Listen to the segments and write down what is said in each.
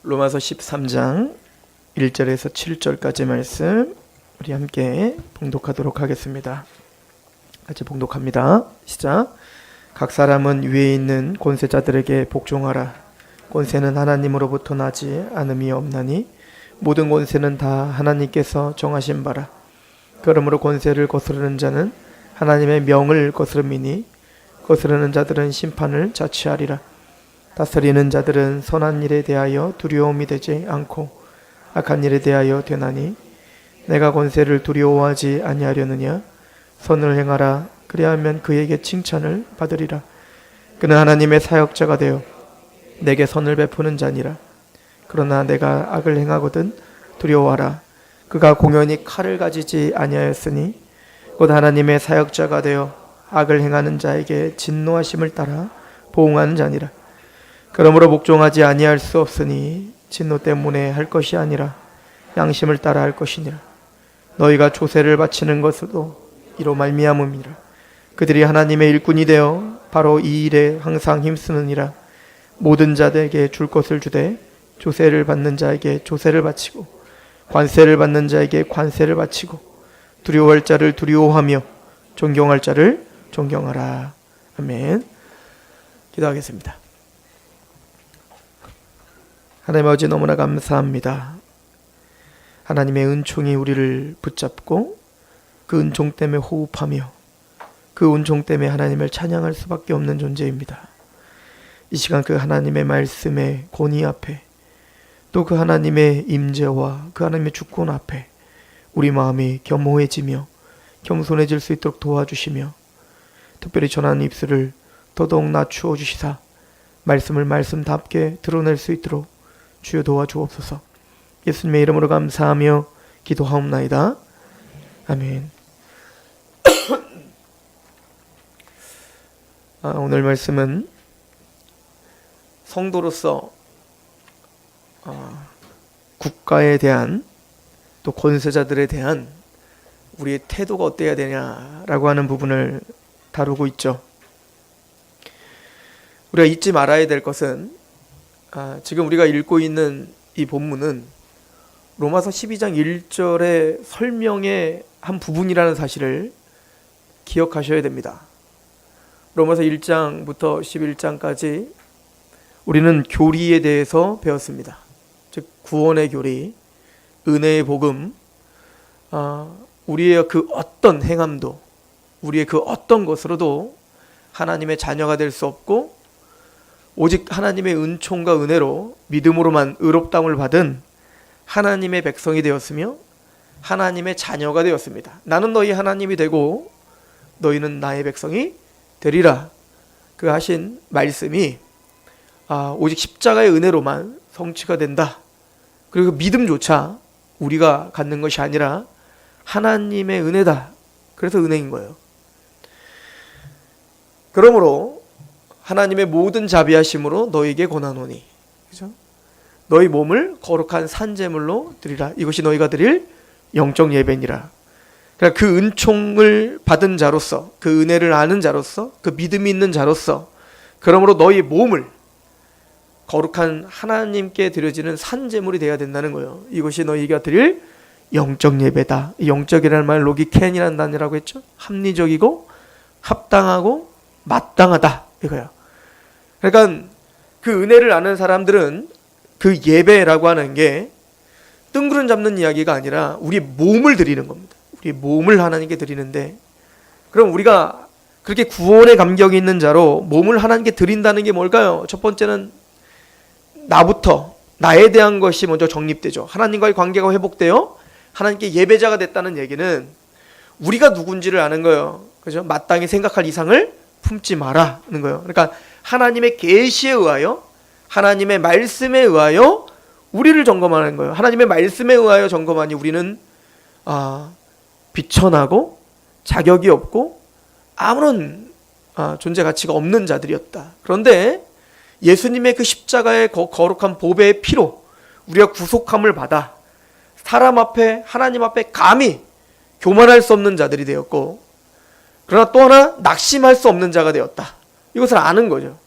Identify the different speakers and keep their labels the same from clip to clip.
Speaker 1: 로마서 13장 1절에서 7절까지 말씀 우리 함께 봉독하도록 하겠습니다. 같이 봉독합니다. 시작. 각 사람은 위에 있는 권세자들에게 복종하라. 권세는 하나님으로부터 나지 않음이 없나니 모든 권세는 다 하나님께서 정하신 바라. 그러므로 권세를 거스르는 자는 하나님의 명을 거스름이니 거스르는 자들은 심판을 자취하리라. 다스리는 자들은 선한 일에 대하여 두려움이 되지 않고 악한 일에 대하여 되나니 내가 권세를 두려워하지 아니하려느냐. 선을 행하라. 그리하면 그에게 칭찬을 받으리라. 그는 하나님의 사역자가 되어 내게 선을 베푸는 자니라. 그러나 내가 악을 행하거든 두려워하라. 그가 공연히 칼을 가지지 아니하였으니 곧 하나님의 사역자가 되어 악을 행하는 자에게 진노하심을 따라 보응하는 자니라. 그러므로 복종하지 아니할 수 없으니 진노 때문에 할 것이 아니라 양심을 따라 할 것이니라. 너희가 조세를 바치는 것도 이로 말미암음이라. 그들이 하나님의 일꾼이 되어 바로 이 일에 항상 힘쓰느니라. 모든 자들에게 줄 것을 주되 조세를 받는 자에게 조세를 바치고 관세를 받는 자에게 관세를 바치고 두려워할 자를 두려워하며 존경할 자를 존경하라. 아멘. 기도하겠습니다. 하나님 아버지 너무나 감사합니다. 하나님의 은총이 우리를 붙잡고 그 은총 때문에 호흡하며 그 은총 때문에 하나님을 찬양할 수밖에 없는 존재입니다. 이 시간 그 하나님의 말씀의 권위 앞에 또 그 하나님의 임재와 그 하나님의 주권 앞에 우리 마음이 겸허해지며 겸손해질 수 있도록 도와주시며 특별히 전하는 입술을 더더욱 낮추어 주시사 말씀을 말씀답게 드러낼 수 있도록 주여 도와주옵소서. 예수님의 이름으로 감사하며 기도하옵나이다. 아멘. 오늘 말씀은 성도로서 국가에 대한 또 권세자들에 대한 우리의 태도가 어때야 되냐라고 하는 부분을 다루고 있죠. 우리가 잊지 말아야 될 것은 지금 우리가 읽고 있는 이 본문은 로마서 12장 1절의 설명의 한 부분이라는 사실을 기억하셔야 됩니다. 로마서 1장부터 11장까지 우리는 교리에 대해서 배웠습니다. 즉 구원의 교리, 은혜의 복음, 우리의 그 어떤 행함도 우리의 그 어떤 것으로도 하나님의 자녀가 될 수 없고 오직 하나님의 은총과 은혜로 믿음으로만 의롭다움을 받은 하나님의 백성이 되었으며 하나님의 자녀가 되었습니다. 나는 너희 하나님이 되고 너희는 나의 백성이 되리라. 그 하신 말씀이 오직 십자가의 은혜로만 성취가 된다. 그리고 믿음조차 우리가 갖는 것이 아니라 하나님의 은혜다. 그래서 은혜인 거예요. 그러므로 하나님의 모든 자비하심으로 너희에게 권하노니, 그죠? 너희 몸을 거룩한 산제물로 드리라. 이것이 너희가 드릴 영적 예배니라. 그러니까 그 은총을 받은 자로서, 그 은혜를 아는 자로서, 그 믿음이 있는 자로서, 그러므로 너희 몸을 거룩한 하나님께 드려지는 산제물이 되어야 된다는 거예요. 이것이 너희가 드릴 영적 예배다. 영적이라는 말 로기켄이라는 단어라고 했죠. 합리적이고 합당하고 마땅하다 이거야. 그러니까 그 은혜를 아는 사람들은 그 예배라고 하는 게 뜬구름 잡는 이야기가 아니라 우리 몸을 드리는 겁니다. 우리 몸을 하나님께 드리는데, 그럼 우리가 그렇게 구원의 감격이 있는 자로 몸을 하나님께 드린다는 게 뭘까요? 첫 번째는 나부터, 나에 대한 것이 먼저 정립되죠. 하나님과의 관계가 회복되어 하나님께 예배자가 됐다는 얘기는 우리가 누군지를 아는 거예요. 그죠? 마땅히 생각할 이상을 품지 마라는 거예요. 그러니까 하나님의 계시에 의하여, 하나님의 말씀에 의하여 우리를 점검하는 거예요. 하나님의 말씀에 의하여 점검하니 우리는 비천하고 자격이 없고 아무런 존재 가치가 없는 자들이었다. 그런데 예수님의 그 십자가의 거룩한 보배의 피로 우리가 구속함을 받아 사람 앞에, 하나님 앞에 감히 교만할 수 없는 자들이 되었고, 그러나 또 하나 낙심할 수 없는 자가 되었다. 이것을 아는 거죠.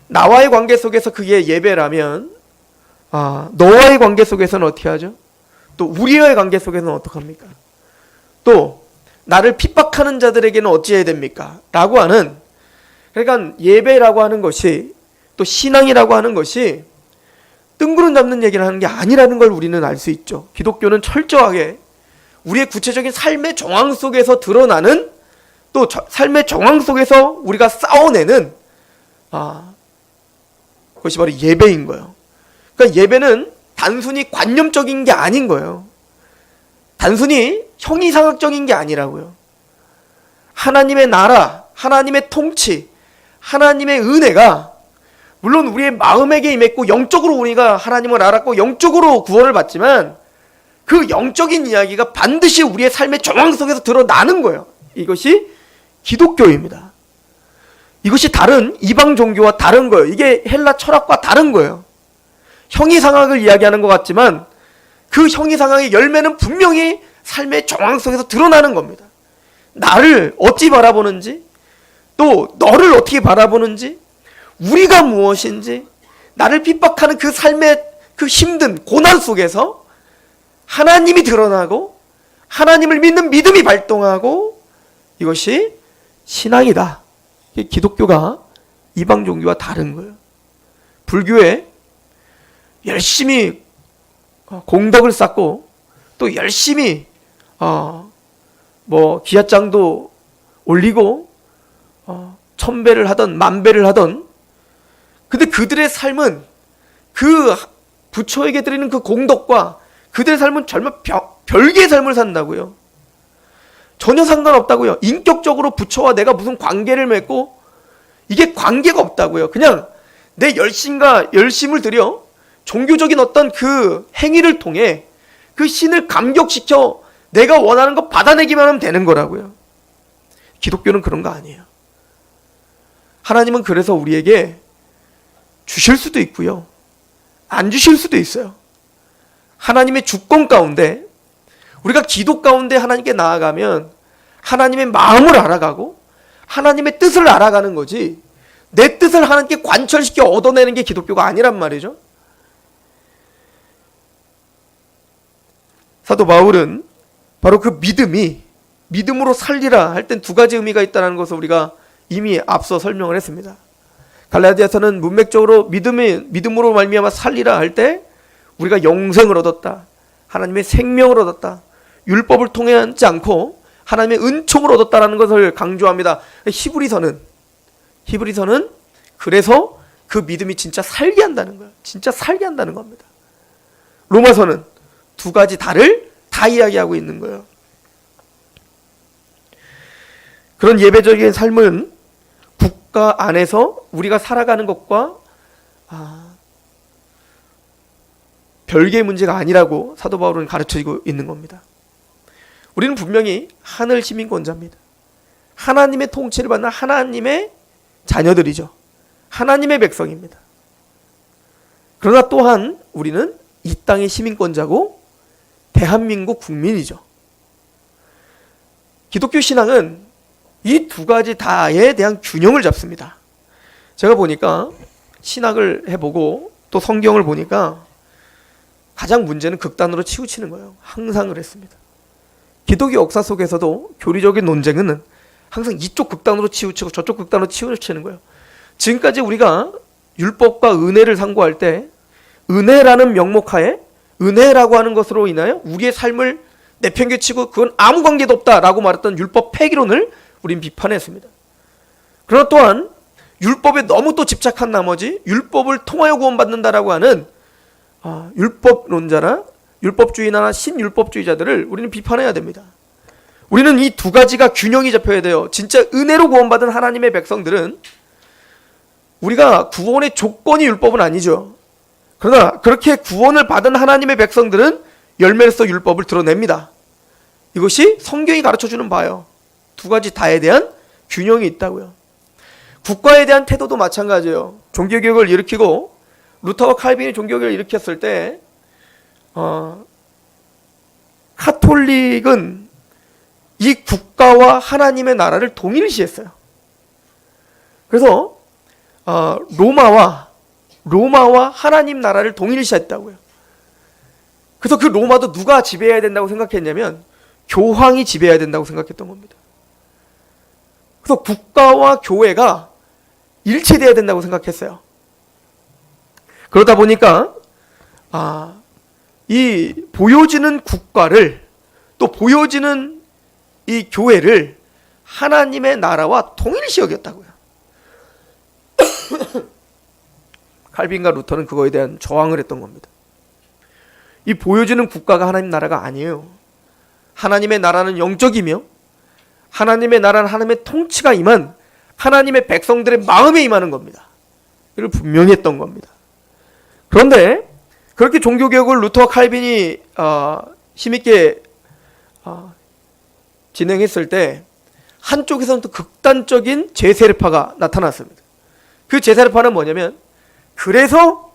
Speaker 1: 나와의 관계 속에서 그게 예배라면 너와의 관계 속에서는 어떻게 하죠? 또 우리와의 관계 속에서는 어떡합니까? 또 나를 핍박하는 자들에게는 어찌해야 됩니까? 라고 하는, 그러니까 예배라고 하는 것이, 또 신앙이라고 하는 것이 뜬구름 잡는 얘기를 하는 게 아니라는 걸 우리는 알 수 있죠. 기독교는 철저하게 우리의 구체적인 삶의 정황 속에서 드러나는, 또 삶의 정황 속에서 우리가 싸워내는 그것이 바로 예배인 거예요. 그러니까 예배는 단순히 관념적인 게 아닌 거예요. 단순히 형이상학적인 게 아니라고요. 하나님의 나라, 하나님의 통치, 하나님의 은혜가 물론 우리의 마음에게 임했고 영적으로 우리가 하나님을 알았고 영적으로 구원을 받지만 그 영적인 이야기가 반드시 우리의 삶의 정황 속에서 드러나는 거예요. 이것이 기독교입니다. 이것이 다른 이방 종교와 다른 거예요. 이게 헬라 철학과 다른 거예요. 형이상학을 이야기하는 것 같지만 그 형이상학의 열매는 분명히 삶의 정황 속에서 드러나는 겁니다. 나를 어찌 바라보는지, 또 너를 어떻게 바라보는지, 우리가 무엇인지, 나를 핍박하는 그 삶의 그 힘든 고난 속에서 하나님이 드러나고 하나님을 믿는 믿음이 발동하고, 이것이 신앙이다. 기독교가 이방 종교와 다른 거예요. 불교에 열심히 공덕을 쌓고 또 열심히 기아장도 올리고 1000배를 하던 10,000배를 하던, 근데 그들의 삶은 그 부처에게 드리는 그 공덕과 그들의 삶은 정말 별개의 삶을 산다고요. 전혀 상관없다고요. 인격적으로 부처와 내가 무슨 관계를 맺고 이게 관계가 없다고요. 그냥 내 열심을 들여 종교적인 어떤 그 행위를 통해 그 신을 감격시켜 내가 원하는 거 받아내기만 하면 되는 거라고요. 기독교는 그런 거 아니에요. 하나님은 그래서 우리에게 주실 수도 있고요, 안 주실 수도 있어요. 하나님의 주권 가운데, 우리가 기도 가운데 하나님께 나아가면 하나님의 마음을 알아가고 하나님의 뜻을 알아가는 거지, 내 뜻을 하나님께 관철시켜 얻어내는 게 기독교가 아니란 말이죠. 사도 바울은 바로 그 믿음으로 살리라 할 땐 두 가지 의미가 있다는 것을 우리가 이미 앞서 설명을 했습니다. 갈라디아서는 문맥적으로 믿음으로 말미암아 살리라 할 때 우리가 영생을 얻었다, 하나님의 생명을 얻었다, 율법을 통하지 않고 하나님의 은총을 얻었다라는 것을 강조합니다. 히브리서는 그래서 그 믿음이 진짜 살게 한다는 거예요. 진짜 살게 한다는 겁니다. 로마서는 두 가지 다를 다 이야기하고 있는 거예요. 그런 예배적인 삶은 국가 안에서 우리가 살아가는 것과 별개의 문제가 아니라고 사도 바울은 가르치고 있는 겁니다. 우리는 분명히 하늘 시민권자입니다. 하나님의 통치를 받는 하나님의 자녀들이죠. 하나님의 백성입니다. 그러나 또한 우리는 이 땅의 시민권자고 대한민국 국민이죠. 기독교 신앙은 이 두 가지 다에 대한 균형을 잡습니다. 제가 보니까 신학을 해보고 또 성경을 보니까 가장 문제는 극단으로 치우치는 거예요. 항상 그랬습니다. 기독교 역사 속에서도 교리적인 논쟁은 항상 이쪽 극단으로 치우치고 저쪽 극단으로 치우치는 거예요. 지금까지 우리가 율법과 은혜를 상고할 때 은혜라는 명목하에 은혜라고 하는 것으로 인하여 우리의 삶을 내팽개치고 그건 아무 관계도 없다라고 말했던 율법 폐기론을 우린 비판했습니다. 그러나 또한 율법에 너무 또 집착한 나머지 율법을 통하여 구원받는다라고 하는 율법론자나 율법주의나 신율법주의자들을 우리는 비판해야 됩니다. 우리는 이 두 가지가 균형이 잡혀야 돼요. 진짜 은혜로 구원받은 하나님의 백성들은 우리가 구원의 조건이 율법은 아니죠. 그러나 그렇게 구원을 받은 하나님의 백성들은 열매로서 율법을 드러냅니다. 이것이 성경이 가르쳐주는 바예요. 두 가지 다에 대한 균형이 있다고요. 국가에 대한 태도도 마찬가지예요. 종교개혁을 일으키고 루터와 칼빈이 종교개혁을 일으켰을 때 카톨릭은 이 국가와 하나님의 나라를 동일시했어요. 그래서 로마와 로마와 하나님 나라를 동일시했다고요. 그래서 그 로마도 누가 지배해야 된다고 생각했냐면 교황이 지배해야 된다고 생각했던 겁니다. 그래서 국가와 교회가 일치돼야 된다고 생각했어요. 그러다 보니까 이 보여지는 국가를 또 보여지는 이 교회를 하나님의 나라와 동일시 여겼다고요. 칼빈과 루터는 그거에 대한 저항을 했던 겁니다. 이 보여지는 국가가 하나님 나라가 아니에요. 하나님의 나라는 영적이며 하나님의 나라는 하나님의 통치가 임한 하나님의 백성들의 마음에 임하는 겁니다. 이걸 분명히 했던 겁니다. 그런데 그렇게 종교개혁을 루터와 칼빈이 힘있게 진행했을 때 한쪽에서는 또 극단적인 제세례파가 나타났습니다. 그 제세례파는 뭐냐면 그래서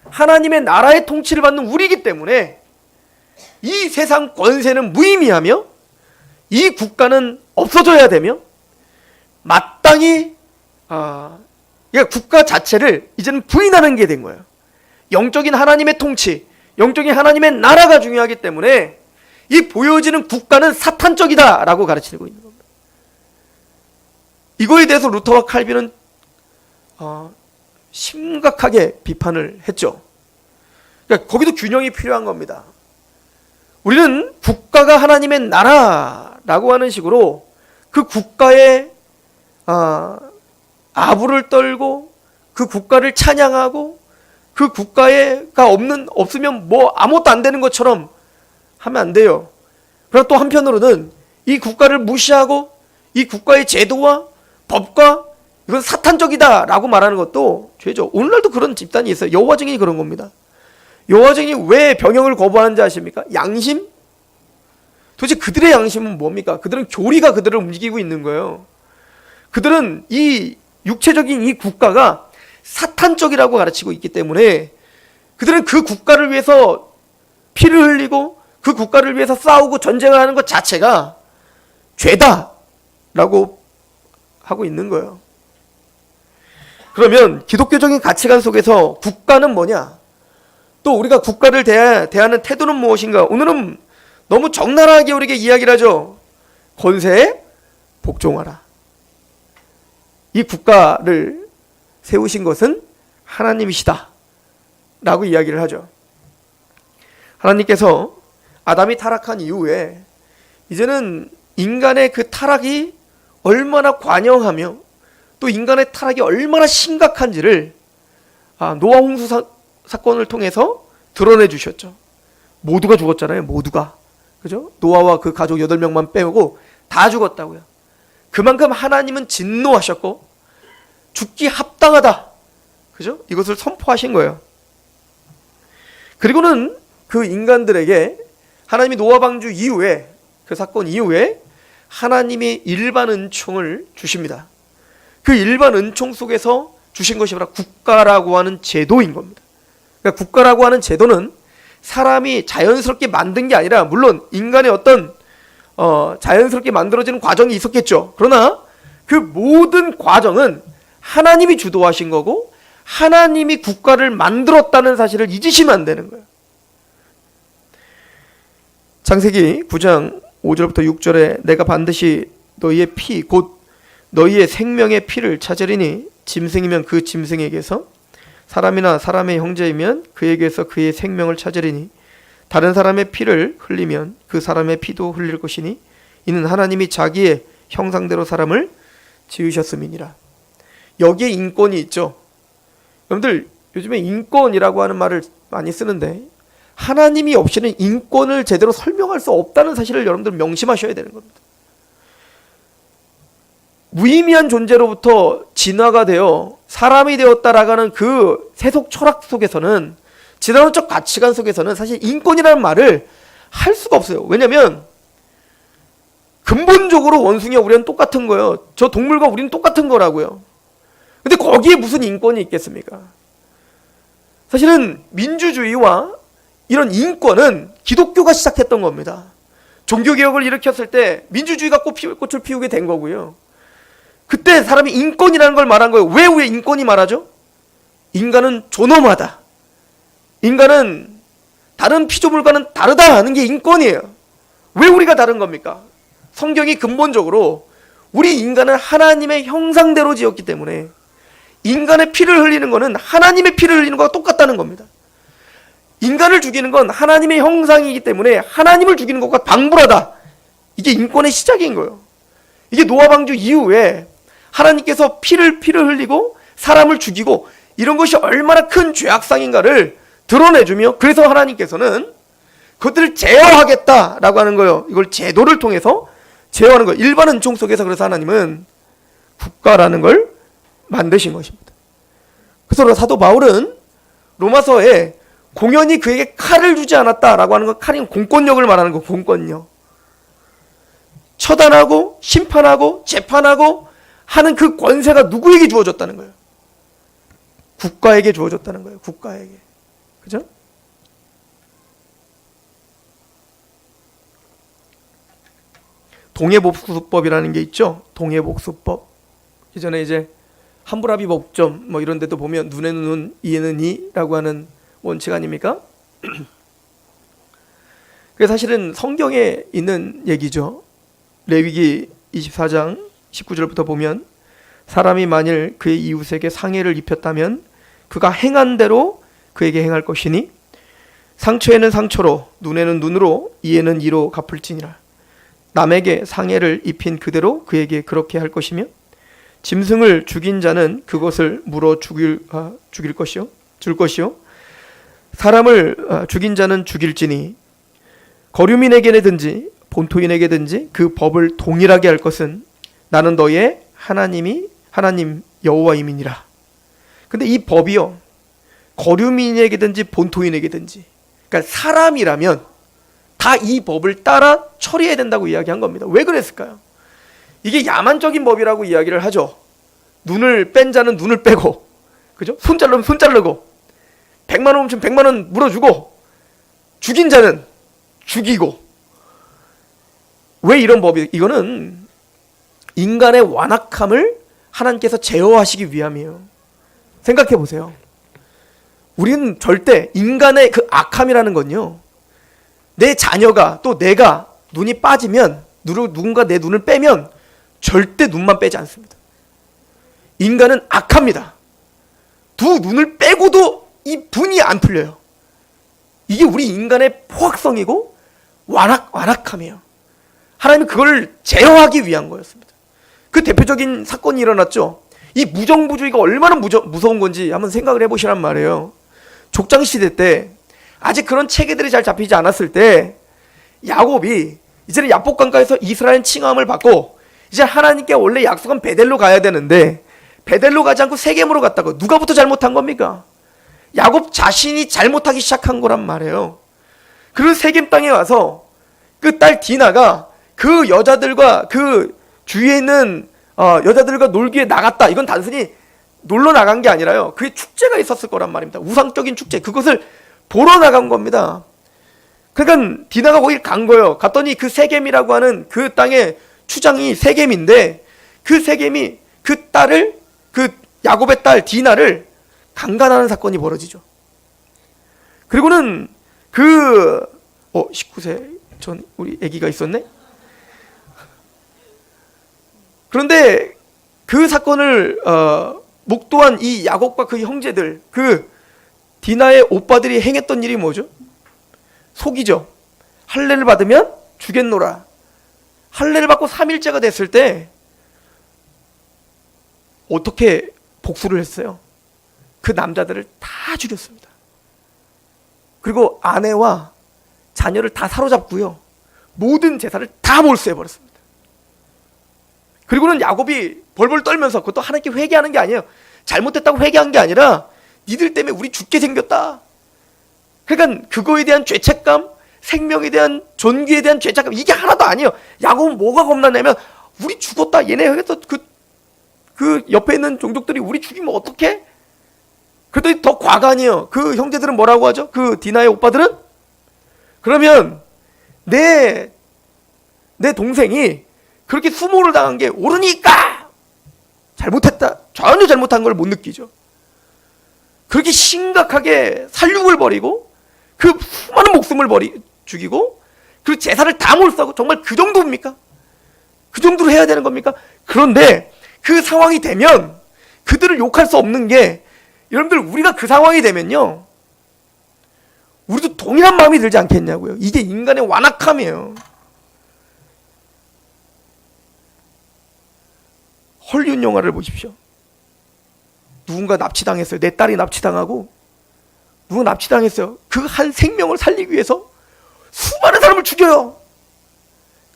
Speaker 1: 하나님의 나라의 통치를 받는 우리이기 때문에 이 세상 권세는 무의미하며 이 국가는 없어져야 되며 마땅히 그러니까 국가 자체를 이제는 부인하는 게 된 거예요. 영적인 하나님의 통치, 영적인 하나님의 나라가 중요하기 때문에 이 보여지는 국가는 사탄적이다 라고 가르치고 있는 겁니다. 이거에 대해서 루터와 칼빈은 심각하게 비판을 했죠. 그러니까 거기도 균형이 필요한 겁니다. 우리는 국가가 하나님의 나라라고 하는 식으로 그 국가에 아부를 떨고 그 국가를 찬양하고 그 국가가 없으면 뭐 아무것도 안 되는 것처럼 하면 안 돼요. 그러나 또 한편으로는 이 국가를 무시하고 이 국가의 제도와 법과 이건 사탄적이다 라고 말하는 것도 죄죠. 오늘날도 그런 집단이 있어요. 여호와 증인이 그런 겁니다. 여호와 증인이 왜 병역을 거부하는지 아십니까? 양심? 도대체 그들의 양심은 뭡니까? 그들은 교리가 그들을 움직이고 있는 거예요. 그들은 이 육체적인 이 국가가 사탄적이라고 가르치고 있기 때문에 그들은 그 국가를 위해서 피를 흘리고 그 국가를 위해서 싸우고 전쟁을 하는 것 자체가 죄다라고 하고 있는 거예요. 그러면 기독교적인 가치관 속에서 국가는 뭐냐? 또 우리가 국가를 대하는 태도는 무엇인가? 오늘은 너무 적나라하게 우리에게 이야기를 하죠. 권세에 복종하라. 이 국가를 세우신 것은 하나님이시다 라고 이야기를 하죠. 하나님께서 아담이 타락한 이후에 이제는 인간의 그 타락이 얼마나 관영하며 또 인간의 타락이 얼마나 심각한지를 노아 홍수 사건을 통해서 드러내 주셨죠. 모두가 죽었잖아요. 모두가. 그죠? 노아와 그 가족 8명만 빼고 다 죽었다고요. 그만큼 하나님은 진노하셨고 죽기 합당하다. 그죠? 이것을 선포하신 거예요. 그리고는 그 인간들에게 하나님이 노아 방주 이후에 그 사건 이후에 하나님이 일반 은총을 주십니다. 그 일반 은총 속에서 주신 것이 바로 국가라고 하는 제도인 겁니다. 그러니까 국가라고 하는 제도는 사람이 자연스럽게 만든 게 아니라 물론 인간의 어떤 자연스럽게 만들어지는 과정이 있었겠죠. 그러나 그 모든 과정은 하나님이 주도하신 거고 하나님이 국가를 만들었다는 사실을 잊으시면 안 되는 거예요. 창세기 9장 5절부터 6절에 내가 반드시 너희의 피 곧 너희의 생명의 피를 찾으리니 짐승이면 그 짐승에게서 사람이나 사람의 형제이면 그에게서 그의 생명을 찾으리니 다른 사람의 피를 흘리면 그 사람의 피도 흘릴 것이니 이는 하나님이 자기의 형상대로 사람을 지으셨음이니라. 여기에 인권이 있죠. 여러분들 요즘에 인권이라고 하는 말을 많이 쓰는데 하나님이 없이는 인권을 제대로 설명할 수 없다는 사실을 여러분들 명심하셔야 되는 겁니다. 무의미한 존재로부터 진화가 되어 사람이 되었다라고 하는 그 세속 철학 속에서는 진화론적 가치관 속에서는 사실 인권이라는 말을 할 수가 없어요. 왜냐하면 근본적으로 원숭이와 우리는 똑같은 거예요. 저 동물과 우리는 똑같은 거라고요. 근데 거기에 무슨 인권이 있겠습니까? 사실은 민주주의와 이런 인권은 기독교가 시작했던 겁니다. 종교개혁을 일으켰을 때 민주주의가 꽃을 피우게 된 거고요. 그때 사람이 인권이라는 걸 말한 거예요. 왜 인권이 말하죠? 인간은 존엄하다. 인간은 다른 피조물과는 다르다 하는 게 인권이에요. 왜 우리가 다른 겁니까? 성경이 근본적으로 우리 인간은 하나님의 형상대로 지었기 때문에 인간의 피를 흘리는 것은 하나님의 피를 흘리는 것과 똑같다는 겁니다. 인간을 죽이는 건 하나님의 형상이기 때문에 하나님을 죽이는 것과 방불하다. 이게 인권의 시작인 거예요. 이게 노아 방주 이후에 하나님께서 피를 흘리고 사람을 죽이고 이런 것이 얼마나 큰 죄악상인가를 드러내주며, 그래서 하나님께서는 그것들을 제어하겠다라고 하는 거예요. 이걸 제도를 통해서 제어하는 거예요. 일반 은총 속에서 그래서 하나님은 국가라는 걸 만드신 것입니다. 그래서 사도 바울은 로마서에 공연히 그에게 칼을 주지 않았다라고 하는 건, 칼이 공권력을 말하는 거, 공권력. 처단하고 심판하고 재판하고 하는 그 권세가 누구에게 주어졌다는 거예요? 국가에게 주어졌다는 거예요. 국가에게. 그죠? 동해복수법이라는 게 있죠. 동해복수법. 예전에 이제 함부라비 법점 뭐 이런 데도 보면 눈에는 눈, 이에는 이라고 하는 원칙 아닙니까? 그게 사실은 성경에 있는 얘기죠. 레위기 24장 19절부터 보면 사람이 만일 그의 이웃에게 상해를 입혔다면 그가 행한 대로 그에게 행할 것이니 상처에는 상처로 눈에는 눈으로 이에는 이로 갚을지니라. 남에게 상해를 입힌 그대로 그에게 그렇게 할 것이며 짐승을 죽인 자는 그것을 물어 줄 것이요 사람을 죽인 자는 죽일지니 거류민에게든지 본토인에게든지 그 법을 동일하게 할 것은 나는 너의 하나님 여호와임이니라. 근데 이 법이요, 거류민에게든지 본토인에게든지, 그러니까 사람이라면 다 이 법을 따라 처리해야 된다고 이야기한 겁니다. 왜 그랬을까요? 이게 야만적인 법이라고 이야기를 하죠. 눈을 뺀 자는 눈을 빼고, 그죠? 손 자르면 손 자르고, 100만 원 훔치면 100만 원 물어주고, 죽인 자는 죽이고. 왜 이런 법이? 이거는 인간의 완악함을 하나님께서 제어하시기 위함이에요. 생각해 보세요. 우리는 절대 인간의 그 악함이라는 건요, 내 자녀가 또 내가 눈이 빠지면, 누군가 내 눈을 빼면 절대 눈만 빼지 않습니다. 인간은 악합니다. 두 눈을 빼고도 이 분이 안 풀려요. 이게 우리 인간의 포악성이고 완악함이에요. 하나님은 그걸 제어하기 위한 거였습니다. 그 대표적인 사건이 일어났죠. 이 무정부주의가 얼마나 무서운 건지 한번 생각을 해보시란 말이에요. 족장시대 때 아직 그런 체계들이 잘 잡히지 않았을 때 야곱이 이제는 야복강가에서 이스라엘 칭함을 받고 이제 하나님께 원래 약속한 베델로 가야 되는데 베델로 가지 않고 세겜으로 갔다고. 누가부터 잘못한 겁니까? 야곱 자신이 잘못하기 시작한 거란 말이에요. 그리고 세겜 땅에 와서 그 딸 디나가 그 여자들과 그 주위에 있는 여자들과 놀기에 나갔다. 이건 단순히 놀러 나간 게 아니라요, 그게 축제가 있었을 거란 말입니다. 우상적인 축제. 그것을 보러 나간 겁니다. 그러니까 디나가 거기 간 거예요. 갔더니 그 세겜이라고 하는 그 땅의 추장이 세겜인데, 그 세겜이 그 딸을, 그 야곱의 딸 디나를 강간하는 사건이 벌어지죠. 그리고는 19세 전 우리 아기가 있었네. 그런데 그 사건을 목도한 이 야곱과 그 형제들, 그 디나의 오빠들이 행했던 일이 뭐죠? 속이죠. 할례를 받으면 주겠노라. 할례를 받고 3일째가 됐을 때 어떻게 복수를 했어요? 그 남자들을 다 죽였습니다. 그리고 아내와 자녀를 다 사로잡고요, 모든 재산을 다 몰수해버렸습니다. 그리고는 야곱이 벌벌 떨면서, 그것도 하나님께 회개하는 게 아니에요. 잘못했다고 회개한 게 아니라 니들 때문에 우리 죽게 생겼다. 그러니까 그거에 대한 죄책감, 생명에 대한, 존귀에 대한 죄책감, 이게 하나도 아니에요. 야곱은 뭐가 겁나냐면 우리 죽었다. 얘네 여기서 그 옆에 있는 종족들이 우리 죽이면 어떡해? 그랬더니 더 과간이에요. 그 형제들은 뭐라고 하죠? 그 디나의 오빠들은? 그러면 내 동생이 그렇게 수모를 당한 게 옳으니까 잘못했다. 전혀 잘못한 걸 못 느끼죠. 그렇게 심각하게 살육을 벌이고 그 수많은 목숨을 죽이고 그 제사를 다 몰수하고 정말 그 정도입니까? 그 정도로 해야 되는 겁니까? 그런데 그 상황이 되면 그들을 욕할 수 없는 게, 여러분들 우리가 그 상황이 되면요, 우리도 동일한 마음이 들지 않겠냐고요. 이게 인간의 완악함이에요. 헐리우드 영화를 보십시오. 누군가 납치당했어요. 내 딸이 납치당하고 누군가 납치당했어요. 그 한 생명을 살리기 위해서 수많은 사람을 죽여요.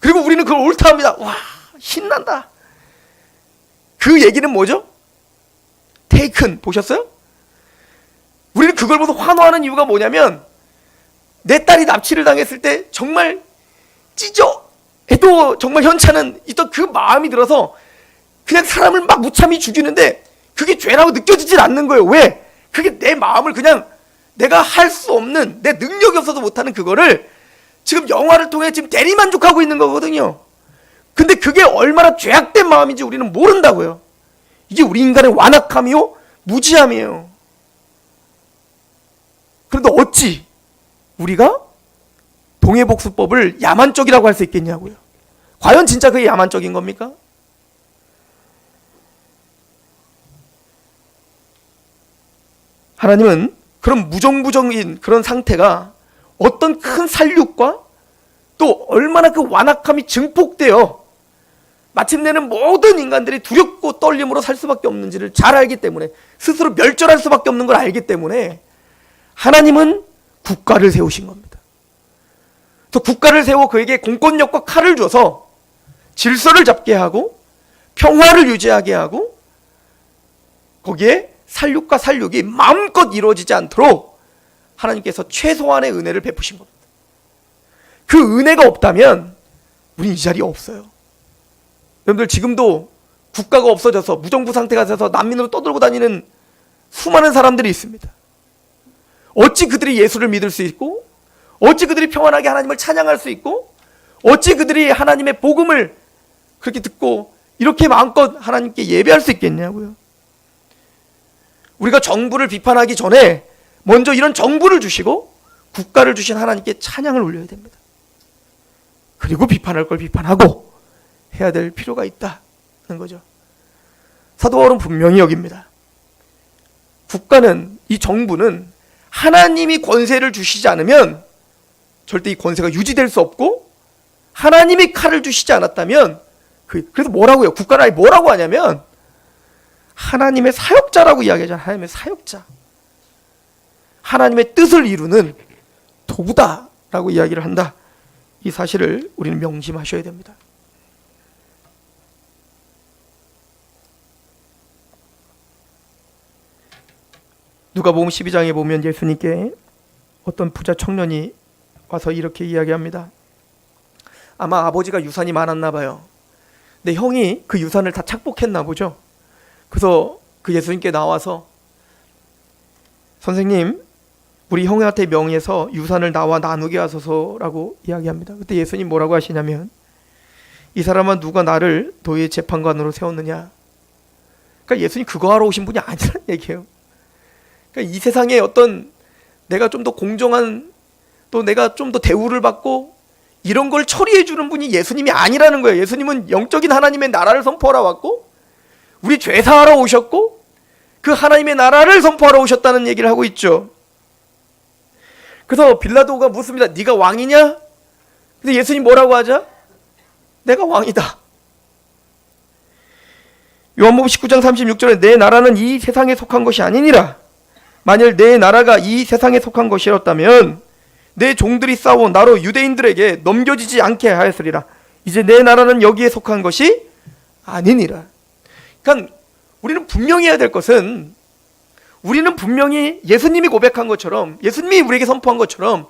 Speaker 1: 그리고 우리는 그걸 옳다 합니다. 와, 신난다. 그 얘기는 뭐죠? 테이큰 보셨어요? 우리는 그걸 보고 환호하는 이유가 뭐냐면, 내 딸이 납치를 당했을 때 정말 찢어 해도 정말 현찮은 있던 그 마음이 들어서 그냥 사람을 막 무참히 죽이는데 그게 죄라고 느껴지질 않는 거예요. 왜? 그게 내 마음을 그냥 내가 할 수 없는, 내 능력이 없어서 못하는 그거를 지금 영화를 통해 지금 대리만족하고 있는 거거든요. 근데 그게 얼마나 죄악된 마음인지 우리는 모른다고요. 이게 우리 인간의 완악함이요, 무지함이에요. 그런데 어찌 우리가 동해복수법을 야만적이라고 할 수 있겠냐고요. 과연 진짜 그게 야만적인 겁니까? 하나님은 그런 무정부정인 그런 상태가 어떤 큰 살육과 또 얼마나 그 완악함이 증폭되어 마침내는 모든 인간들이 두렵고 떨림으로 살 수밖에 없는지를 잘 알기 때문에, 스스로 멸절할 수밖에 없는 걸 알기 때문에 하나님은 국가를 세우신 겁니다. 또 국가를 세워 그에게 공권력과 칼을 줘서 질서를 잡게 하고 평화를 유지하게 하고 거기에 살육과 살육이 마음껏 이루어지지 않도록 하나님께서 최소한의 은혜를 베푸신 겁니다. 그 은혜가 없다면 우린 이 자리에 없어요. 여러분들 지금도 국가가 없어져서 무정부 상태가 돼서 난민으로 떠들고 다니는 수많은 사람들이 있습니다. 어찌 그들이 예수를 믿을 수 있고, 어찌 그들이 평안하게 하나님을 찬양할 수 있고, 어찌 그들이 하나님의 복음을 그렇게 듣고 이렇게 마음껏 하나님께 예배할 수 있겠냐고요. 우리가 정부를 비판하기 전에 먼저 이런 정부를 주시고 국가를 주신 하나님께 찬양을 올려야 됩니다. 그리고 비판할 걸 비판하고 해야 될 필요가 있다는 거죠. 사도 바울은 분명히 여깁니다. 국가는, 이 정부는 하나님이 권세를 주시지 않으면 절대 이 권세가 유지될 수 없고, 하나님이 칼을 주시지 않았다면, 그래서 뭐라고요? 국가는 아니 뭐라고 하냐면 하나님의 사역자라고 이야기하잖아요. 하나님의 사역자, 하나님의 뜻을 이루는 도구다라고 이야기를 한다. 이 사실을 우리는 명심하셔야 됩니다. 누가복음 12장에 보면 예수님께 어떤 부자 청년이 와서 이렇게 이야기합니다. 아마 아버지가 유산이 많았나 봐요. 근데 형이 그 유산을 다 착복했나 보죠. 그래서 그 예수님께 나와서, 선생님, 우리 형한테 명의해서 유산을 나와 나누게 하소서라고 이야기합니다. 그때 예수님 뭐라고 하시냐면, 이 사람은 누가 나를 너희의 재판관으로 세웠느냐. 그러니까 예수님 그거 하러 오신 분이 아니라는 얘기예요. 그러니까 이 세상에 어떤 내가 좀 더 공정한, 또 내가 좀 더 대우를 받고 이런 걸 처리해 주는 분이 예수님이 아니라는 거예요. 예수님은 영적인 하나님의 나라를 선포하러 왔고, 우리 죄 사하러 오셨고, 그 하나님의 나라를 선포하러 오셨다는 얘기를 하고 있죠. 그래서 빌라도가 묻습니다. 네가 왕이냐? 근데 예수님 뭐라고 하자? 내가 왕이다. 요한복음 19장 36절에 내 나라는 이 세상에 속한 것이 아니니라. 만일 내 나라가 이 세상에 속한 것이었다면 내 종들이 싸워 나로 유대인들에게 넘겨지지 않게 하였으리라. 이제 내 나라는 여기에 속한 것이 아니니라. 그러니까 우리는 분명히 해야 될 것은, 우리는 분명히 예수님이 고백한 것처럼, 예수님이 우리에게 선포한 것처럼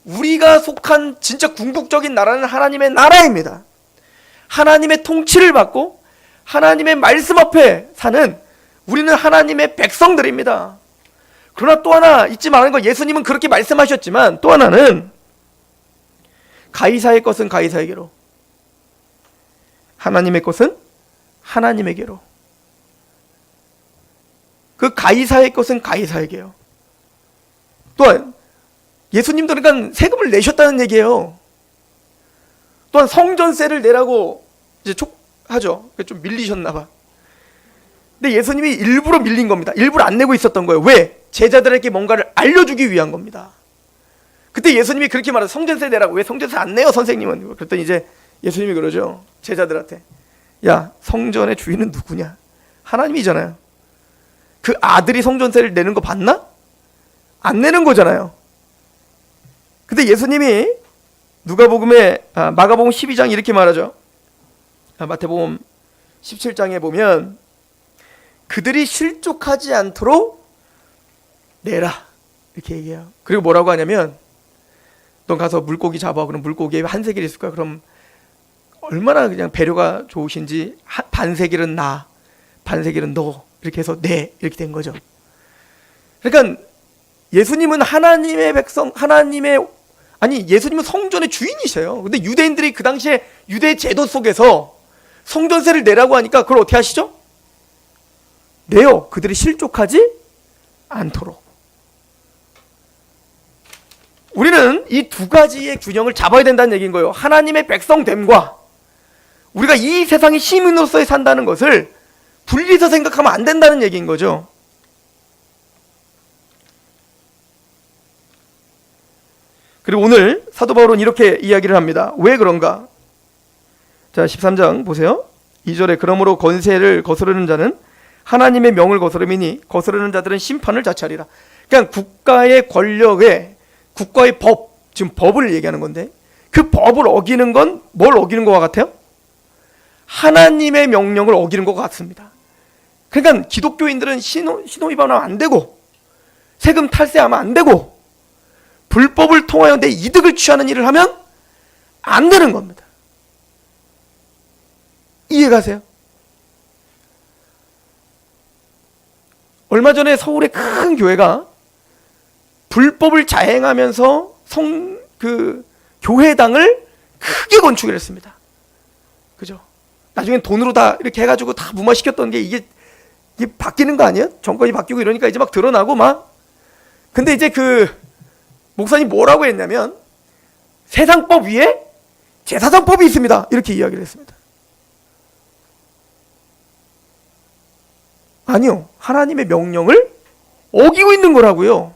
Speaker 1: 우리가 속한 진짜 궁극적인 나라는 하나님의 나라입니다. 하나님의 통치를 받고 하나님의 말씀 앞에 사는 우리는 하나님의 백성들입니다. 그러나 또 하나 잊지 말라는 건, 예수님은 그렇게 말씀하셨지만 또 하나는 가이사의 것은 가이사에게로, 하나님의 것은 하나님에게로. 그 가이사의 것은 가이사에게요. 또한 예수님도 그러니까 세금을 내셨다는 얘기예요. 또한 성전세를 내라고 이제 하죠. 좀 밀리셨나 봐. 근데 예수님이 일부러 밀린 겁니다. 일부러 안 내고 있었던 거예요. 왜? 제자들에게 뭔가를 알려주기 위한 겁니다. 그때 예수님이 그렇게 말해서 성전세 내라고. 왜 성전세 안 내요 선생님은? 그랬더니 이제 예수님이 그러죠. 제자들한테, 야, 성전의 주인은 누구냐? 하나님이잖아요. 그 아들이 성전세를 내는 거 봤나? 안 내는 거잖아요. 근데 예수님이 마가복음 12장 이렇게 말하죠. 마태복음 17장에 보면 그들이 실족하지 않도록 내라 이렇게 얘기해요. 그리고 뭐라고 하냐면, 넌 가서 물고기 잡아. 그럼 물고기에 한 세겔 있을 거야. 그럼 얼마나 그냥 배려가 좋으신지, 반 세겔은 나, 반 세겔은 너, 이렇게 해서 네, 이렇게 된 거죠. 그러니까 예수님은 하나님의 백성, 예수님은 성전의 주인이세요. 근데 유대인들이 그 당시에 유대 제도 속에서 성전세를 내라고 하니까 그걸 어떻게 하시죠? 내요. 그들이 실족하지 않도록. 우리는 이 두 가지의 균형을 잡아야 된다는 얘기인 거예요. 하나님의 백성됨과 우리가 이 세상의 시민으로서 산다는 것을 분리해서 생각하면 안 된다는 얘기인 거죠. 그리고 오늘 사도 바울은 이렇게 이야기를 합니다. 왜 그런가? 자, 13장 보세요. 2절에 그러므로 권세를 거스르는 자는 하나님의 명을 거스름이니 거스르는 자들은 심판을 자취하리라. 그냥 국가의 권력에, 국가의 법, 지금 법을 얘기하는 건데, 그 법을 어기는 건 뭘 어기는 것과 같아요? 하나님의 명령을 어기는 것 같습니다. 그러니까 기독교인들은 신호 위반하면 안 되고, 세금 탈세하면 안 되고, 불법을 통하여 내 이득을 취하는 일을 하면 안 되는 겁니다. 이해가세요? 얼마 전에 서울의 큰 교회가 불법을 자행하면서 교회당을 크게 건축을 했습니다. 그죠? 나중엔 돈으로 다 이렇게 해가지고 다 무마시켰던 게 이게 바뀌는 거 아니에요? 정권이 바뀌고 이러니까 이제 막 드러나고 막. 근데 이제 그 목사님 뭐라고 했냐면, 세상법 위에 제사장법이 있습니다. 이렇게 이야기를 했습니다. 아니요. 하나님의 명령을 어기고 있는 거라고요.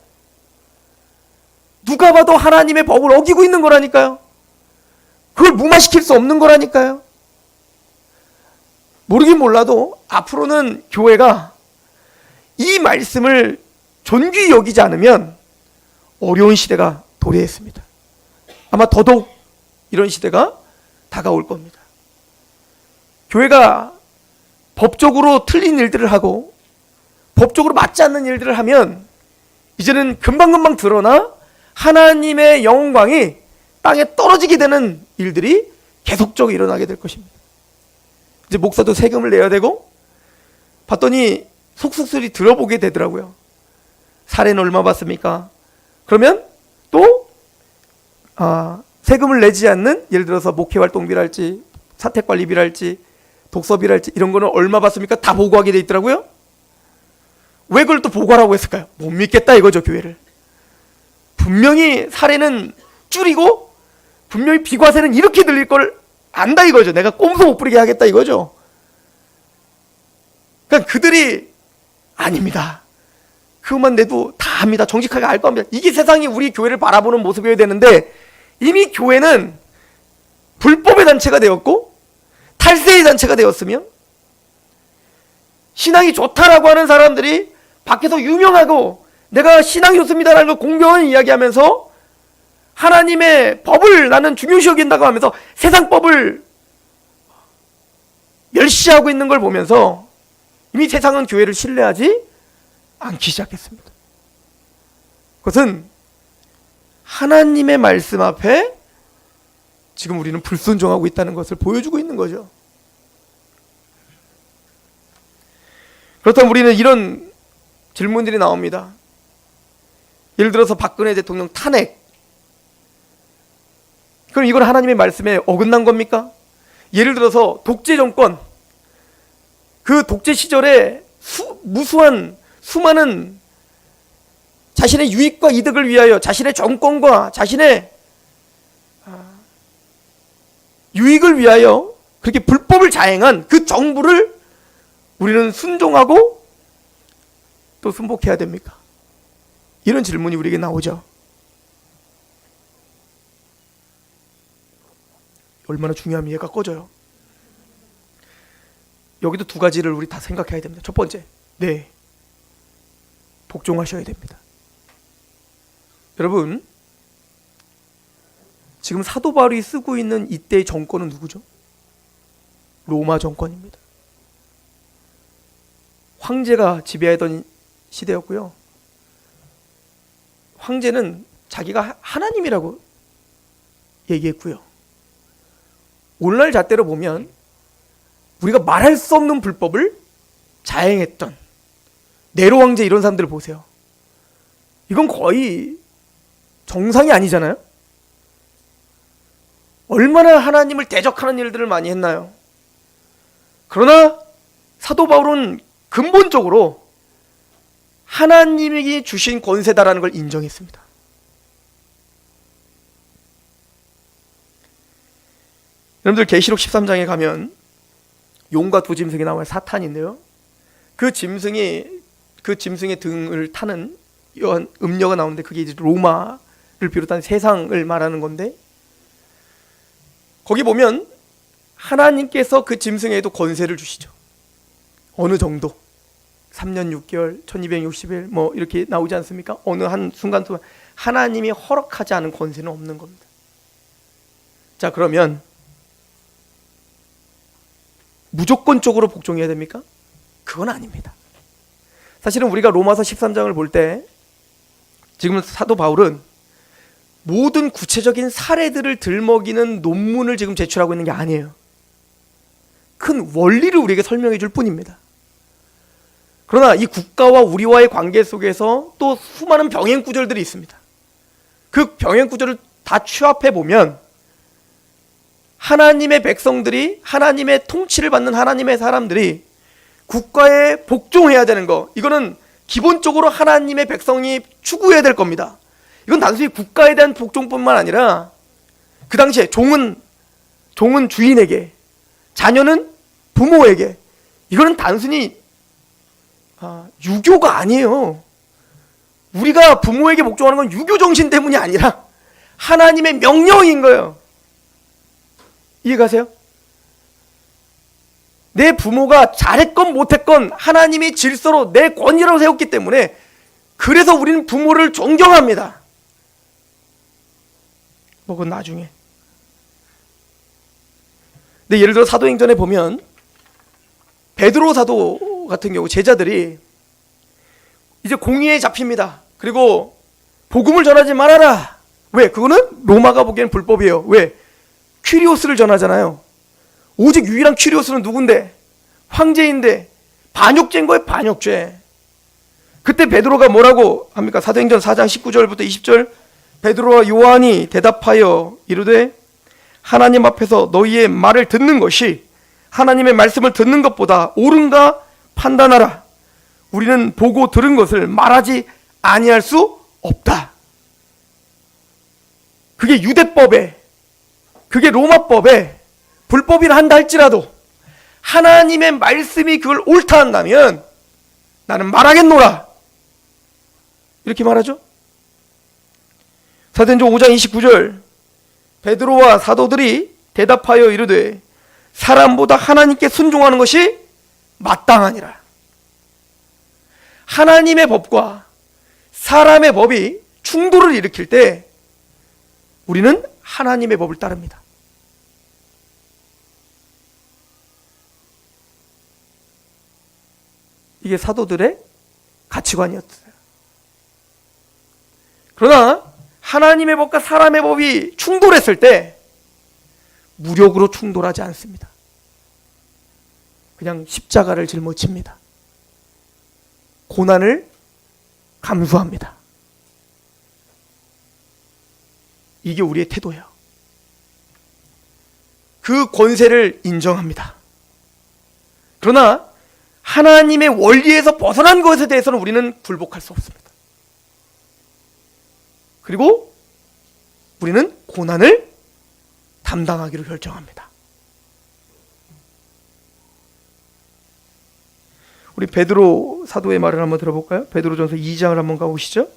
Speaker 1: 누가 봐도 하나님의 법을 어기고 있는 거라니까요. 그걸 무마시킬 수 없는 거라니까요. 모르긴 몰라도 앞으로는 교회가 이 말씀을 존귀히 여기지 않으면 어려운 시대가 도래했습니다. 아마 더더욱 이런 시대가 다가올 겁니다. 교회가 법적으로 틀린 일들을 하고 법적으로 맞지 않는 일들을 하면 이제는 금방금방 드러나 하나님의 영광이 땅에 떨어지게 되는 일들이 계속적으로 일어나게 될 것입니다. 이제 목사도 세금을 내야 되고, 봤더니 속속들이 들어보게 되더라고요. 사례는 얼마 받습니까? 그러면 또 세금을 내지 않는, 예를 들어서 목회활동비랄지 사택관리비랄지 독서비랄지 이런 거는 얼마 받습니까? 다 보고하게 돼 있더라고요. 왜 그걸 또 보고하라고 했을까요? 못 믿겠다 이거죠, 교회를. 분명히 사례는 줄이고 분명히 비과세는 이렇게 들릴 걸 안다 이거죠. 내가 꼼수 못 부리게 하겠다 이거죠. 그러니까 그들이 아닙니다. 그것만 내도 다 합니다. 정직하게 알 겁니다. 이게 세상이 우리 교회를 바라보는 모습이어야 되는데, 이미 교회는 불법의 단체가 되었고 탈세의 단체가 되었으며, 신앙이 좋다라고 하는 사람들이 밖에서 유명하고 내가 신앙이 좋습니다라는 걸 공경을 이야기하면서 하나님의 법을 나는 중요시 여긴다고 하면서 세상 법을 멸시하고 있는 걸 보면서 이미 세상은 교회를 신뢰하지 않기 시작했습니다. 그것은 하나님의 말씀 앞에 지금 우리는 불순종하고 있다는 것을 보여주고 있는 거죠. 그렇다면 우리는 이런 질문들이 나옵니다. 예를 들어서 박근혜 대통령 탄핵, 그럼 이건 하나님의 말씀에 어긋난 겁니까? 예를 들어서 독재 정권, 그 독재 시절에 무수한 수많은 자신의 유익과 이득을 위하여 자신의 정권과 자신의 유익을 위하여 그렇게 불법을 자행한 그 정부를 우리는 순종하고 또 순복해야 됩니까? 이런 질문이 우리에게 나오죠. 얼마나 중요하면 이해가 꺼져요. 여기도 두 가지를 우리 다 생각해야 됩니다. 첫 번째, 네, 복종하셔야 됩니다. 여러분, 지금 사도 바울이 쓰고 있는 이때의 정권은 누구죠? 로마 정권입니다. 황제가 지배하던 시대였고요. 황제는 자기가 하나님이라고 얘기했고요. 오늘날 잣대로 보면 우리가 말할 수 없는 불법을 자행했던 네로 황제 이런 사람들 보세요. 이건 거의 정상이 아니잖아요. 얼마나 하나님을 대적하는 일들을 많이 했나요? 그러나 사도 바울은 근본적으로 하나님에게 주신 권세다라는 걸 인정했습니다. 여러분들 계시록 13장에 가면 용과 두 짐승이 나와요. 사탄인데요. 그 짐승의 등을 타는 음녀가 나오는데 그게 이제 로마를 비롯한 세상을 말하는 건데, 거기 보면 하나님께서 그 짐승에도 권세를 주시죠. 어느 정도 3년 6개월 1260일 뭐 이렇게 나오지 않습니까? 어느 한 순간 동안 하나님이 허락하지 않은 권세는 없는 겁니다. 자, 그러면 무조건적으로 복종해야 됩니까? 그건 아닙니다. 사실은 우리가 로마서 13장을 볼 때 지금 사도 바울은 모든 구체적인 사례들을 들먹이는 논문을 지금 제출하고 있는 게 아니에요. 큰 원리를 우리에게 설명해 줄 뿐입니다. 그러나 이 국가와 우리와의 관계 속에서 또 수많은 병행 구절들이 있습니다. 그 병행 구절을 다 취합해 보면 하나님의 백성들이, 하나님의 통치를 받는 하나님의 사람들이 국가에 복종해야 되는 거, 이거는 기본적으로 하나님의 백성이 추구해야 될 겁니다. 이건 단순히 국가에 대한 복종뿐만 아니라 그 당시에 종은 주인에게, 자녀는 부모에게, 이거는 단순히 유교가 아니에요. 우리가 부모에게 복종하는 건 유교 정신 때문이 아니라 하나님의 명령인 거예요. 이해가세요? 내 부모가 잘했건 못했건 하나님이 질서로 내 권위라고 세웠기 때문에, 그래서 우리는 부모를 존경합니다. 뭐 그건 나중에. 근데 예를 들어 사도행전에 보면 베드로 사도 같은 경우 제자들이 이제 공의에 잡힙니다. 그리고 복음을 전하지 말아라. 왜? 그거는 로마가 보기에는 불법이에요. 왜? 퀴리오스를 전하잖아요. 오직 유일한 퀴리오스는 누군데? 황제인데 반역죄인 거예요. 반역죄. 그때 베드로가 뭐라고 합니까? 사도행전 4장 19절부터 20절, 베드로와 요한이 대답하여 이르되 하나님 앞에서 너희의 말을 듣는 것이 하나님의 말씀을 듣는 것보다 옳은가 판단하라. 우리는 보고 들은 것을 말하지 아니할 수 없다. 그게 유대법에, 그게 로마법에 불법이라 한다 할지라도 하나님의 말씀이 그걸 옳다 한다면 나는 말하겠노라. 이렇게 말하죠. 사도행전 5장 29절, 베드로와 사도들이 대답하여 이르되 사람보다 하나님께 순종하는 것이 마땅하니라. 하나님의 법과 사람의 법이 충돌을 일으킬 때 우리는 하나님의 법을 따릅니다. 이게 사도들의 가치관이었어요. 그러나 하나님의 법과 사람의 법이 충돌했을 때 무력으로 충돌하지 않습니다. 그냥 십자가를 짊어집니다. 고난을 감수합니다. 이게 우리의 태도예요. 그 권세를 인정합니다. 그러나 하나님의 원리에서 벗어난 것에 대해서는 우리는 굴복할 수 없습니다. 그리고 우리는 고난을 담당하기로 결정합니다. 우리 베드로 사도의 말을 한번 들어볼까요? 베드로전서 2장을 한번 가보시죠.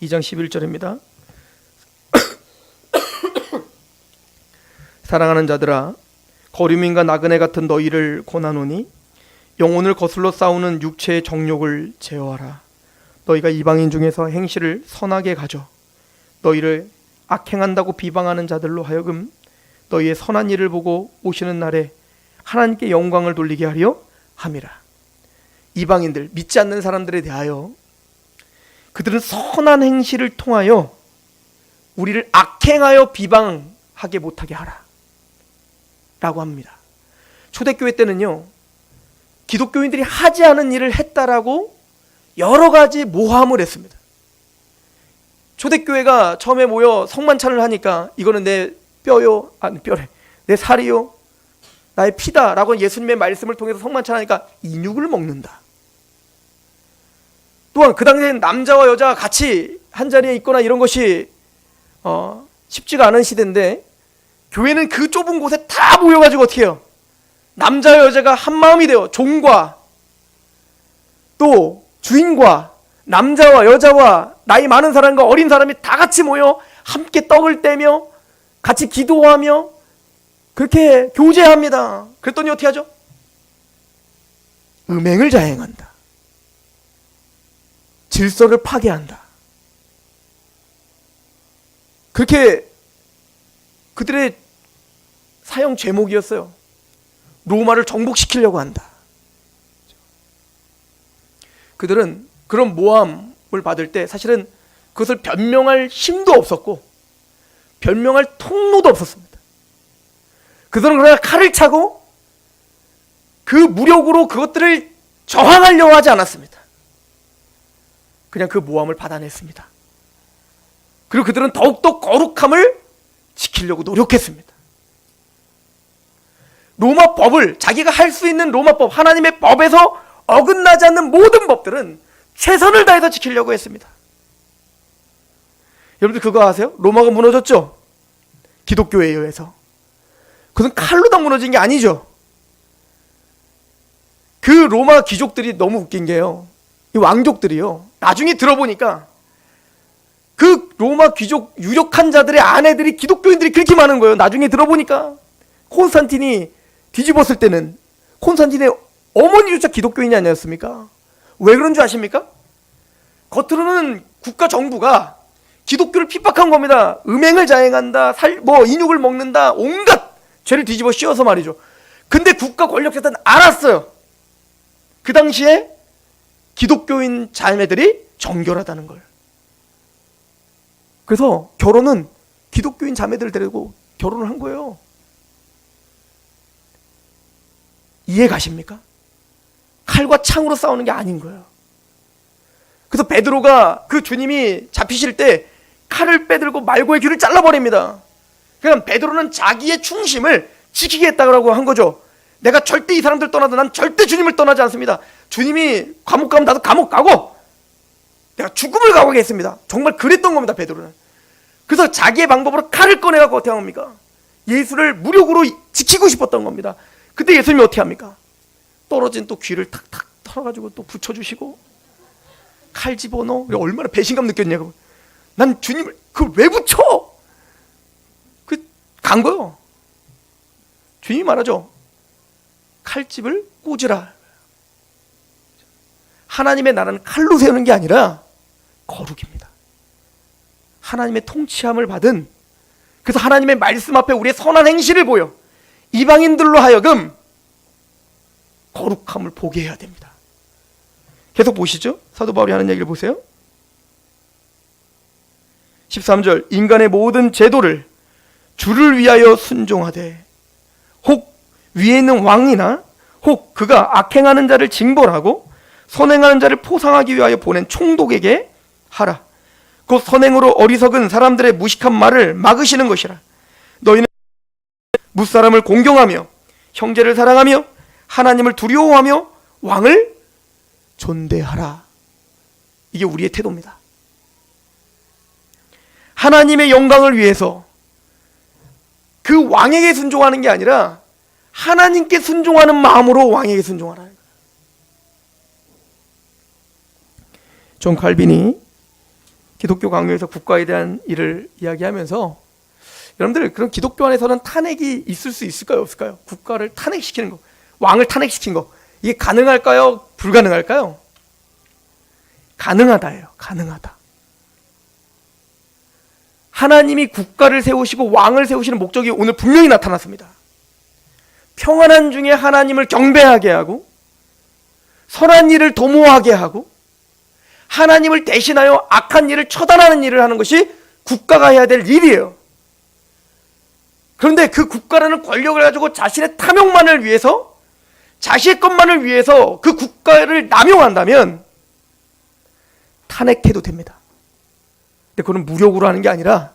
Speaker 1: (2장 11절입니다) 사랑하는 자들아, 거류민과 나그네 같은 너희를 권하노니 영혼을 거슬러 싸우는 육체의 정욕을 제어하라. 너희가 이방인 중에서 행실을 선하게 가져 너희를 악행한다고 비방하는 자들로 하여금 너희의 선한 일을 보고 오시는 날에 하나님께 영광을 돌리게 하려 함이라. 이방인들, 믿지 않는 사람들에 대하여 그들은 선한 행실을 통하여 우리를 악행하여 비방하게 못하게 하라 라고 합니다. 초대교회 때는요, 기독교인들이 하지 않은 일을 했다라고 여러 가지 모함을 했습니다. 초대교회가 처음에 모여 성만찬을 하니까 이거는 내 뼈요, 아니 뼈래, 내 살이요, 나의 피다 라고 예수님의 말씀을 통해서 성만찬 하니까 인육을 먹는다. 또한 그 당시에는 남자와 여자가 같이 한자리에 있거나 이런 것이 쉽지가 않은 시대인데, 교회는 그 좁은 곳에 다 모여가지고 어떻게 해요? 남자와 여자가 한 마음이 되어 종과 또 주인과 남자와 여자와 나이 많은 사람과 어린 사람이 다 같이 모여 함께 떡을 떼며 같이 기도하며 그렇게 교제합니다. 그랬더니 어떻게 하죠? 음행을 자행한다. 질서를 파괴한다. 그렇게 그들의 사형 제목이었어요. 로마를 정복시키려고 한다. 그들은 그런 모함을 받을 때 사실은 그것을 변명할 힘도 없었고 변명할 통로도 없었습니다. 그들은 그러나 칼을 차고 그 무력으로 그것들을 저항하려고 하지 않았습니다. 그냥 그 모함을 받아냈습니다. 그리고 그들은 더욱더 거룩함을 지키려고 노력했습니다. 로마 법을, 자기가 할 수 있는 로마 법, 하나님의 법에서 어긋나지 않는 모든 법들은 최선을 다해서 지키려고 했습니다. 여러분들 그거 아세요? 로마가 무너졌죠? 기독교에 의해서. 그것은 칼로 다 무너진 게 아니죠. 그 로마 귀족들이 너무 웃긴 게요, 이 왕족들이요, 나중에 들어보니까 그 로마 귀족 유력한 자들의 아내들이 기독교인들이 그렇게 많은 거예요. 나중에 들어보니까 콘스탄틴이 뒤집었을 때는 콘스탄틴의 어머니조차 기독교인이 아니었습니까? 왜 그런 줄 아십니까? 겉으로는 국가 정부가 기독교를 핍박한 겁니다. 음행을 자행한다, 인육을 먹는다, 온갖 죄를 뒤집어 씌워서 말이죠. 근데 국가 권력자들은 알았어요. 그 당시에 기독교인 자매들이 정결하다는 걸. 그래서 결혼은 기독교인 자매들을 데리고 결혼을 한 거예요. 이해 가십니까? 칼과 창으로 싸우는 게 아닌 거예요. 그래서 베드로가 그 주님이 잡히실 때 칼을 빼들고 말고의 귀를 잘라버립니다. 그러니까 베드로는 자기의 충심을 지키겠다고 한 거죠. 내가 절대 이 사람들 떠나도 난 절대 주님을 떠나지 않습니다. 주님이 감옥 가면 나도 감옥 가고 내가 죽음을 각오하겠습니다. 정말 그랬던 겁니다, 베드로는. 그래서 자기의 방법으로 칼을 꺼내갖고 어떻게 합니까? 예수를 무력으로 지키고 싶었던 겁니다. 그때 예수님이 어떻게 합니까? 떨어진 또 귀를 탁탁 털어가지고 또 붙여주시고, 칼 집어넣어. 얼마나 배신감 느꼈냐고. 난 주님을 그걸 왜 붙여? 간 거요. 주님이 말하죠. 칼집을 꽂으라. 하나님의 나라는 칼로 세우는 게 아니라 거룩입니다. 하나님의 통치함을 받은, 그래서 하나님의 말씀 앞에 우리의 선한 행실을 보여 이방인들로 하여금 거룩함을 보게 해야 됩니다. 계속 보시죠. 사도 바울이 하는 얘기를 보세요. 13절, 인간의 모든 제도를 주를 위하여 순종하되, 혹 위에 있는 왕이나 혹 그가 악행하는 자를 징벌하고 선행하는 자를 포상하기 위하여 보낸 총독에게 하라. 곧 선행으로 어리석은 사람들의 무식한 말을 막으시는 것이라. 너희는 무사람을 공경하며 형제를 사랑하며 하나님을 두려워하며 왕을 존대하라. 이게 우리의 태도입니다. 하나님의 영광을 위해서 그 왕에게 순종하는 게 아니라 하나님께 순종하는 마음으로 왕에게 순종하라. 존 칼빈이 기독교 강요에서 국가에 대한 일을 이야기하면서, 여러분들 그런 기독교 안에서는 탄핵이 있을 수 있을까요, 없을까요? 국가를 탄핵시키는 거, 왕을 탄핵시킨 거, 이게 가능할까요, 불가능할까요? 가능하다예요. 가능하다. 하나님이 국가를 세우시고 왕을 세우시는 목적이 오늘 분명히 나타났습니다. 평안한 중에 하나님을 경배하게 하고 선한 일을 도모하게 하고 하나님을 대신하여 악한 일을 처단하는 일을 하는 것이 국가가 해야 될 일이에요. 그런데 그 국가라는 권력을 가지고 자신의 탐욕만을 위해서, 자신의 것만을 위해서 그 국가를 남용한다면 탄핵해도 됩니다. 근데 그건 무력으로 하는 게 아니라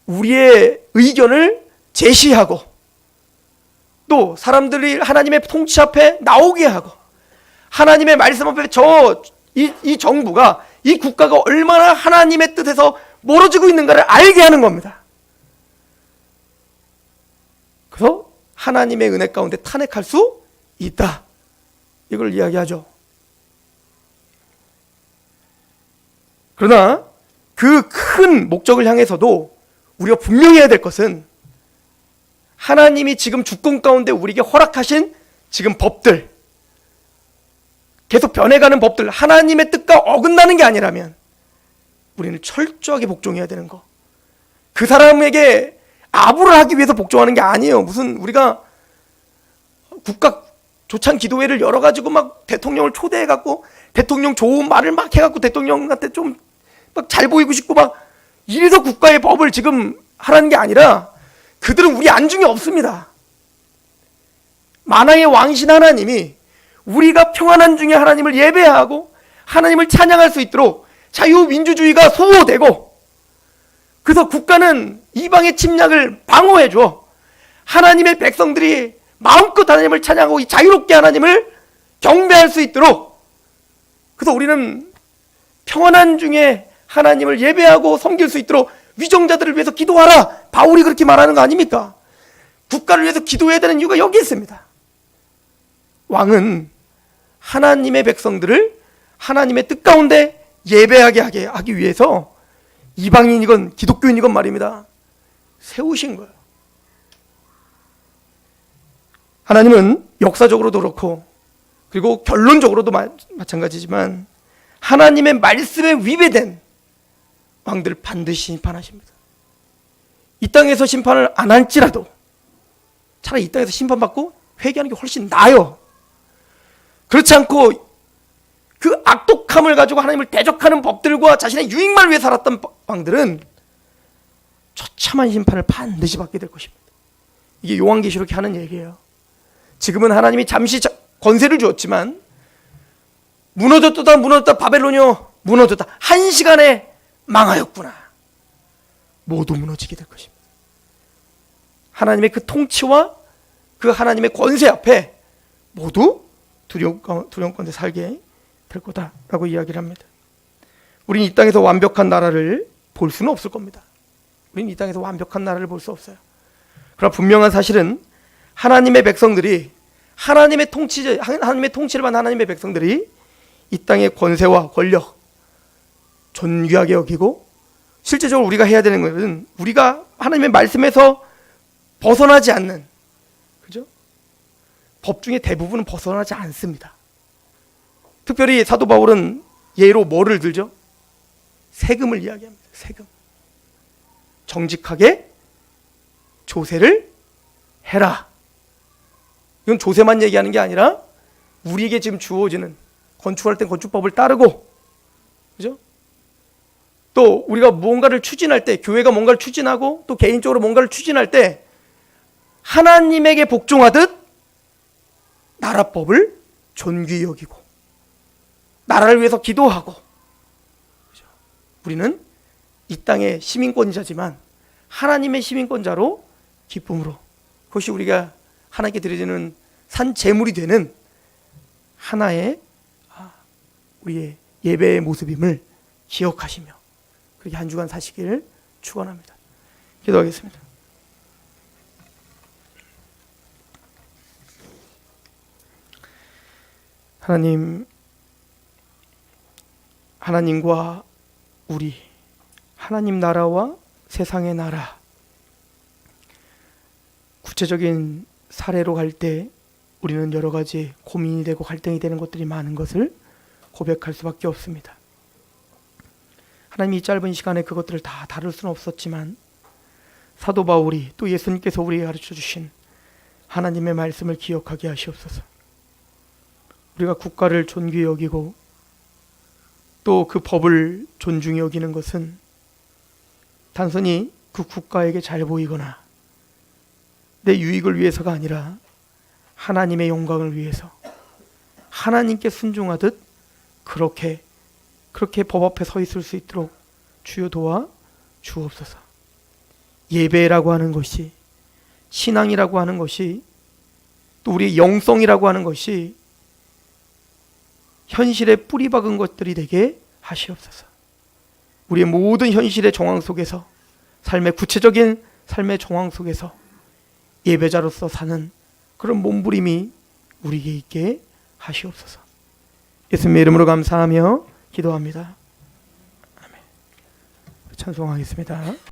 Speaker 1: 우리의 의견을 제시하고 또 사람들이 하나님의 통치 앞에 나오게 하고 하나님의 말씀 앞에 이 정부가, 이 국가가 얼마나 하나님의 뜻에서 멀어지고 있는가를 알게 하는 겁니다. 그래서 하나님의 은혜 가운데 탄핵할 수 있다, 이걸 이야기하죠. 그러나 그 큰 목적을 향해서도 우리가 분명히 해야 될 것은, 하나님이 지금 주권 가운데 우리에게 허락하신 지금 법들, 계속 변해가는 법들, 하나님의 뜻과 어긋나는 게 아니라면 우리는 철저하게 복종해야 되는 거. 그 사람에게 아부를 하기 위해서 복종하는 게 아니에요. 무슨 우리가 국가 조찬 기도회를 열어가지고 막 대통령을 초대해갖고 대통령 좋은 말을 막 해갖고 대통령한테 좀 막 잘 보이고 싶고 막 이래서 국가의 법을 지금 하라는 게 아니라, 그들은 우리 안중에 없습니다. 만왕의 왕이신 하나님이 우리가 평안한 중에 하나님을 예배하고 하나님을 찬양할 수 있도록 자유민주주의가 수호되고, 그래서 국가는 이방의 침략을 방어해줘 하나님의 백성들이 마음껏 하나님을 찬양하고 이 자유롭게 하나님을 경배할 수 있도록, 그래서 우리는 평안한 중에 하나님을 예배하고 섬길 수 있도록 위정자들을 위해서 기도하라, 바울이 그렇게 말하는 거 아닙니까? 국가를 위해서 기도해야 되는 이유가 여기 있습니다. 왕은 하나님의 백성들을 하나님의 뜻 가운데 예배하게 하기 위해서 이방인이건 기독교인이건 말입니다, 세우신 거예요. 하나님은 역사적으로도 그렇고 그리고 결론적으로도 마찬가지지만 하나님의 말씀에 위배된 왕들을 반드시 심판하십니다. 이 땅에서 심판을 안 할지라도 차라리 이 땅에서 심판받고 회개하는 게 훨씬 나아요. 그렇지 않고 그 악독함을 가지고 하나님을 대적하는 법들과 자신의 유익만을 위해 살았던 왕들은 처참한 심판을 반드시 받게 될 것입니다. 이게 요한계시록이 하는 얘기예요. 지금은 하나님이 잠시 권세를 주었지만 무너졌다 바벨론이여 무너졌다, 한 시간에 망하였구나, 모두 무너지게 될 것입니다. 하나님의 그 통치와 그 하나님의 권세 앞에 모두 두려움 가운데 살게 될 거다라고 이야기를 합니다. 우리는 이 땅에서 완벽한 나라를 볼 수는 없을 겁니다. 우리는 이 땅에서 완벽한 나라를 볼 수 없어요. 그러나 분명한 사실은 하나님의 백성들이, 하나님의 통치를 받는 하나님의 백성들이 이 땅의 권세와 권력 존귀하게 여기고, 실제적으로 우리가 해야 되는 것은 우리가 하나님의 말씀에서 벗어나지 않는, 그죠? 법 중에 대부분은 벗어나지 않습니다. 특별히 사도 바울은 예로 뭐를 들죠? 세금을 이야기합니다. 세금. 정직하게 조세를 해라. 이건 조세만 얘기하는 게 아니라 우리에게 지금 주어지는, 건축할 때 건축법을 따르고, 그죠? 또 우리가 무언가를 추진할 때, 교회가 뭔가를 추진하고 또 개인적으로 뭔가를 추진할 때 하나님에게 복종하듯 나라법을 존귀히 여기고 나라를 위해서 기도하고, 우리는 이 땅의 시민권자지만 하나님의 시민권자로 기쁨으로, 그것이 우리가 하나님께 드려지는 산 제물이 되는 하나의 우리의 예배의 모습임을 기억하시며 그렇게 한 주간 사시기를 축원합니다. 기도하겠습니다. 하나님과 우리, 하나님 나라와 세상의 나라, 구체적인 사례로 갈 때 우리는 여러 가지 고민이 되고 갈등이 되는 것들이 많은 것을 고백할 수밖에 없습니다. 하나님이 이 짧은 시간에 그것들을 다 다룰 수는 없었지만 사도 바울이 또 예수님께서 우리에게 가르쳐 주신 하나님의 말씀을 기억하게 하시옵소서. 우리가 국가를 존귀히 여기고 또 그 법을 존중히 여기는 것은 단순히 그 국가에게 잘 보이거나 내 유익을 위해서가 아니라 하나님의 영광을 위해서 하나님께 순종하듯 그렇게 법 앞에 서 있을 수 있도록 주여 도와 주옵소서. 예배라고 하는 것이, 신앙이라고 하는 것이, 또 우리의 영성이라고 하는 것이 현실에 뿌리 박은 것들이 되게 하시옵소서. 우리의 모든 현실의 정황 속에서, 삶의 구체적인 삶의 정황 속에서 예배자로서 사는 그런 몸부림이 우리에게 있게 하시옵소서. 예수님의 이름으로 감사하며 기도합니다. 아멘. 찬송하겠습니다.